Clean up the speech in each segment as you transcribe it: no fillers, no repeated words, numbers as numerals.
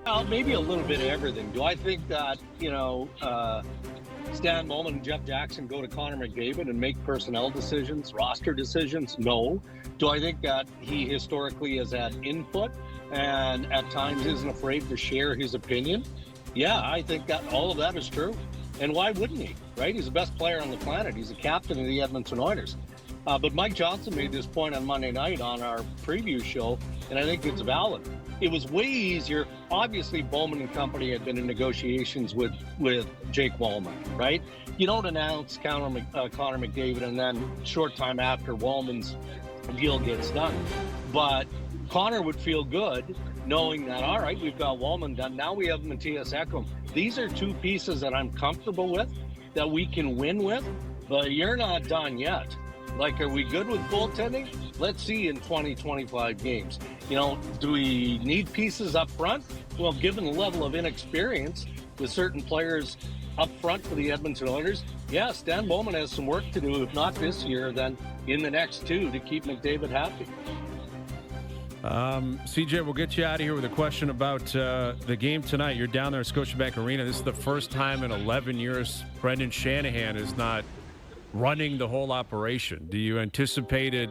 Well, maybe a little bit of everything. Do I think that, Stan Bowman and Jeff Jackson go to Connor McDavid and make personnel decisions, roster decisions? No. Do I think that he historically has had input and at times isn't afraid to share his opinion? Yeah, I think that all of that is true. And why wouldn't he, right? He's the best player on the planet. He's the captain of the Edmonton Oilers. But Mike Johnson made this point on Monday night on our preview show, and I think it's valid. It was way easier. Obviously, Bowman and company had been in negotiations with Jake Wallman, right? You don't announce Connor McDavid and then short time after Wallman's deal gets done. But Connor would feel good knowing that, all right, we've got Wallman done. Now we have Matthias Ekholm. These are two pieces that I'm comfortable with, that we can win with, but you're not done yet. Like, are we good with goaltending? Let's see in 20-25 games. Do we need pieces up front? Well, given the level of inexperience with certain players up front for the Edmonton Oilers, yeah, Stan Bowman has some work to do, if not this year, then in the next two, to keep McDavid happy. CJ, we'll get you out of here with a question about the game tonight. You're down there at Scotiabank Arena. This is the first time in 11 years Brendan Shanahan is not running the whole operation. Do you anticipate it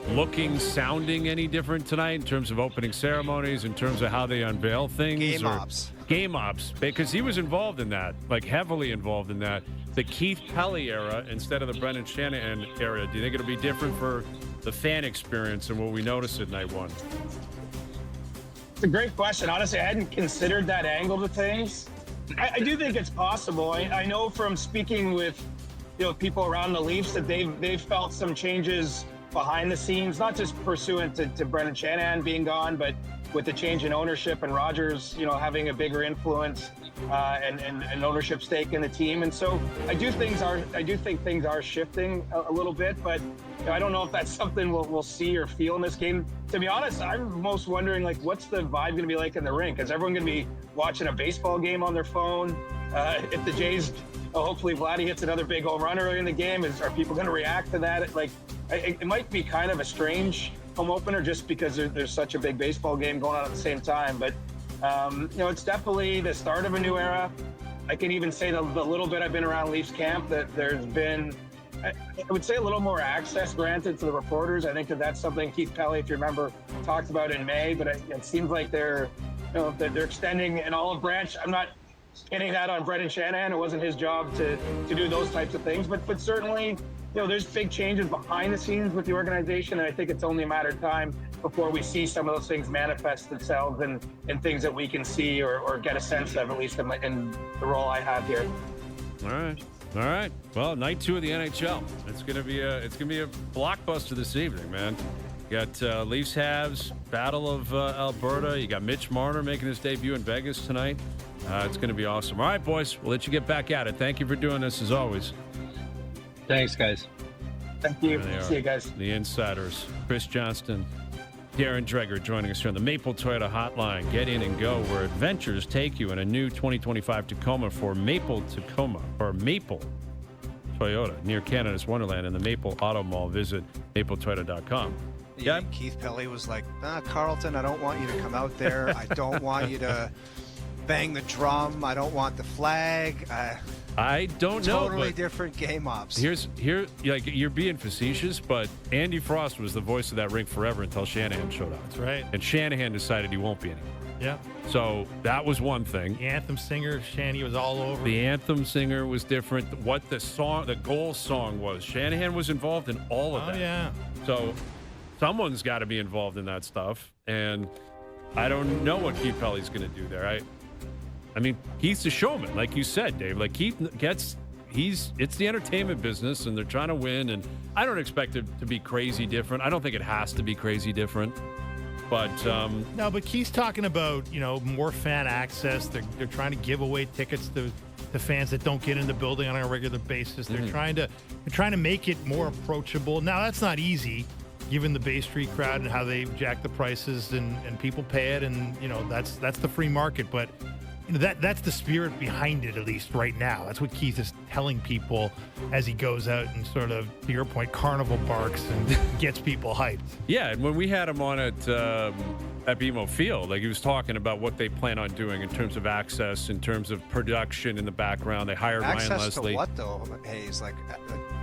looking, sounding any different tonight in terms of opening ceremonies, in terms of how they unveil things? Game ops, because he was involved in that, like heavily involved in that. The Keith Pelly era instead of the Brendan Shanahan era, do you think it'll be different for the fan experience and what we noticed at night one? It's a great question. Honestly, I hadn't considered that angle to things. I do think it's possible. I know from speaking with people around the Leafs that they've felt some changes behind the scenes, not just pursuant to Brendan Shanahan being gone, but with the change in ownership and Rogers, having a bigger influence and ownership stake in the team. And so I do think things are shifting a little bit, but I don't know if that's something we'll see or feel in this game. To be honest, I'm most wondering, what's the vibe going to be like in the rink? Is everyone going to be watching a baseball game on their phone? If the Jays, hopefully Vladdy hits another big home run early in the game, are people going to react to that? It might be kind of a strange home opener just because there's such a big baseball game going on at the same time. But, it's definitely the start of a new era. I can even say the little bit I've been around Leafs camp that there's been, I would say, a little more access granted to the reporters. I think that's something Keith Pelly, if you remember, talked about in May. But it seems like they're extending an olive branch. I'm not hitting that on Brendan Shanahan. It wasn't his job to do those types of things. But certainly, there's big changes behind the scenes with the organization, and I think it's only a matter of time before we see some of those things manifest themselves in things that we can see or get a sense of, at least in the role I have here. All right. Well, night 2 of the NHL. It's gonna be a blockbuster this evening, man. You got Leafs Habs, Battle of Alberta. You got Mitch Marner making his debut in Vegas tonight. It's going to be awesome. All right, boys, we'll let you get back at it. Thank you for doing this, as always. Thanks, guys. Thank you. See you guys. The Insiders, Chris Johnston, Darren Dreger joining us here on the Maple Toyota Hotline. Get in and go where adventures take you in a new 2025 Tacoma for Maple Toyota near Canada's Wonderland and the Maple Auto Mall. Visit mapletoyota.com. Yeah, Keith Pelly was like, Carlton, I don't want you to come out there. I don't want you to bang the drum. I don't want the flag. I don't know. Totally different game ops. You're being facetious, but Andy Frost was the voice of that rink forever until Shanahan showed up. That's right. And Shanahan decided he won't be anymore. Yeah. So that was one thing. The anthem singer, Shanny, was all over. The anthem singer was different. What the goal song was. Shanahan was involved in all of that. Oh, yeah. So someone's got to be involved in that stuff. And I don't know what Keith Pelly's going to do there. I mean, Keith's a showman, like you said, Dave. Like, Keith it's the entertainment business, and they're trying to win, and I don't expect it to be crazy different. I don't think it has to be crazy different. But no, but Keith's talking about, more fan access. They're trying to give away tickets to fans that don't get in the building on a regular basis. They're trying to make it more approachable. Now, that's not easy, given the Bay Street crowd and how they jack the prices and people pay it, and that's the free market. But that's the spirit behind it, at least right now. That's what Keith is telling people as he goes out and sort of, to your point, carnival barks and gets people hyped. Yeah, and when we had him on at at BMO Field. Like, he was talking about what they plan on doing in terms of access, in terms of production in the background. They hired Ryan Access Leslie. to what though? Hayes,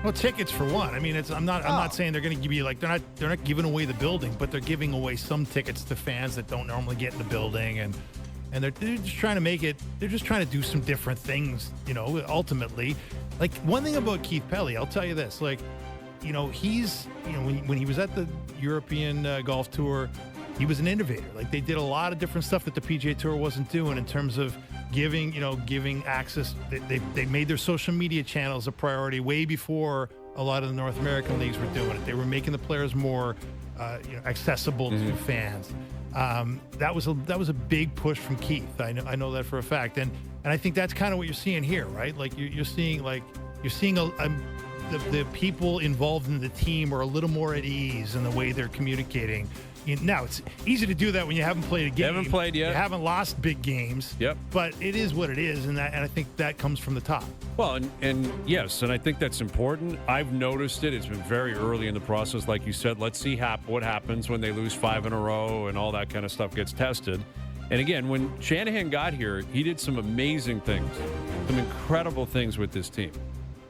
Well, tickets for one. I mean, I'm not saying they're going to give you, like, they're not giving away the building, but they're giving away some tickets to fans that don't normally get in the building, and they're just trying to make it. They're just trying to do some different things. Ultimately, like, one thing about Keith Pelly, I'll tell you this, like, he's when he was at the European Golf Tour, he was an innovator. Like, they did a lot of different stuff that the PGA Tour wasn't doing in terms of giving access. They made their social media channels a priority way before a lot of the North American leagues were doing it. They were making the players more accessible to fans. That was a big push from Keith. I know that for a fact, and I think that's kind of what you're seeing here, right? Like, you're seeing the people involved in the team are a little more at ease in the way they're communicating. Now, it's easy to do that when you haven't played a game. You haven't played yet. You haven't lost big games. Yep. But it is what it is, and I think that comes from the top. Well, and yes, and I think that's important. I've noticed it. It's been very early in the process. Like you said, let's see what happens when they lose 5 in a row and all that kind of stuff gets tested. And again, when Shanahan got here, he did some amazing things, some incredible things with this team,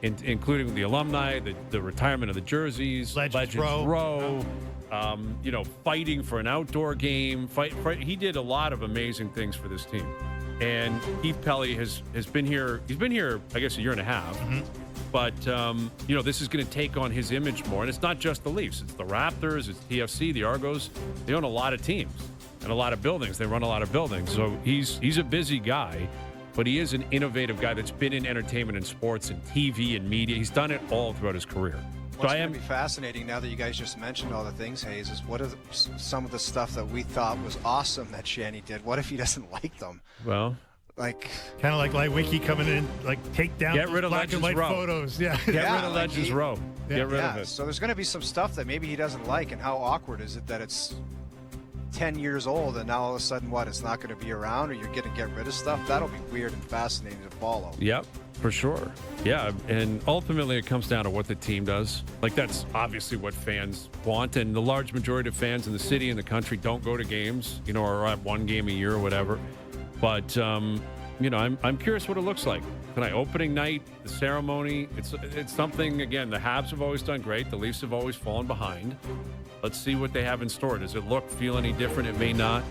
including the alumni, the retirement of the jerseys, Legends Row. Fighting for an outdoor game. He did a lot of amazing things for this team. And Keith Pelly has been here. He's been here, I guess, a year and a half. Mm-hmm. But, this is going to take on his image more. And it's not just the Leafs. It's the Raptors. It's TFC, the Argos. They own a lot of teams and a lot of buildings. They run a lot of buildings. So he's a busy guy. But he is an innovative guy that's been in entertainment and sports and TV and media. He's done it all throughout his career. What's going to be fascinating now that you guys just mentioned all the things, Hayes, is what are some of the stuff that we thought was awesome that Shanny did? What if he doesn't like them? Well, kind of like Wiki coming in, like, take down get rid of black and white photos. Yeah, get rid of Legends Row. Get rid of it. So there's going to be some stuff that maybe he doesn't like, and how awkward is it that it's 10 years old and now all of a sudden it's not going to be around, or you're going to get rid of stuff? That'll be weird and fascinating to follow. Yep. For sure. Yeah, and ultimately it comes down to what the team does. Like, that's obviously what fans want, and the large majority of fans in the city and the country don't go to games, or at one game a year or whatever. But, I'm curious what it looks like. Tonight, opening night, the ceremony, it's something, again, the Habs have always done great. The Leafs have always fallen behind. Let's see what they have in store. Does it feel any different? It may not.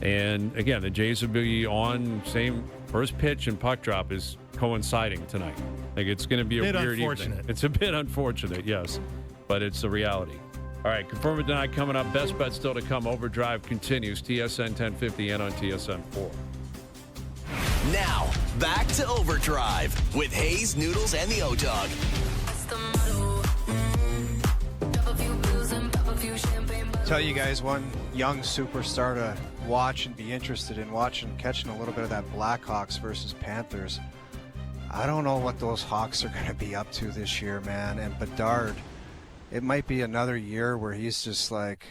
And, again, the Jays will be on same first pitch and puck drop is coinciding tonight. Like, it's going to be a weird evening. It's a bit unfortunate, yes, but it's a reality. All right, Confirm It Deny coming up. Best bet still to come. Overdrive continues. TSN 1050 and on TSN 4. Now, back to Overdrive with Hayes, Noodles, and the O-Dog. Tell you guys one young superstar to watch and be interested in catching a little bit of that Blackhawks versus Panthers. I don't know what those Hawks are going to be up to this year, man. And Bedard, it might be another year where he's just like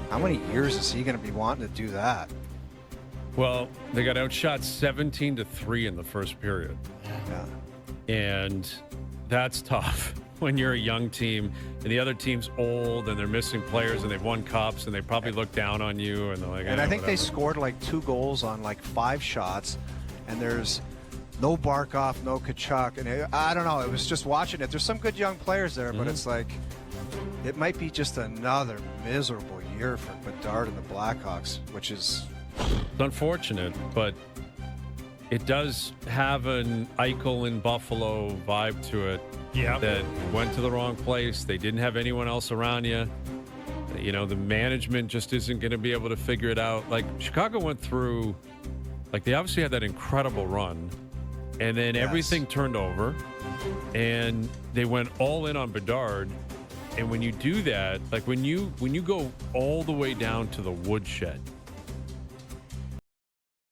how many years is he going to be wanting to do that? Well, they got outshot 17-3 in the first period. Yeah. And that's tough when you're a young team and the other team's old and they're missing players and they've won cups and they probably look down on you and they're like, and I think they scored 2 goals on 5 shots, and there's no Barkov, no Kachuk, and I don't know. It was just watching it. There's some good young players there, but it's it might be just another miserable year for Bedard and the Blackhawks, which is unfortunate, but it does have an Eichel in Buffalo vibe to it. Yeah. That went to the wrong place. They didn't have anyone else around you. The management just isn't going to be able to figure it out. Like, Chicago went through, they obviously had that incredible run, and then everything turned over, and they went all in on Bedard. And when you do that, when you go all the way down to the woodshed,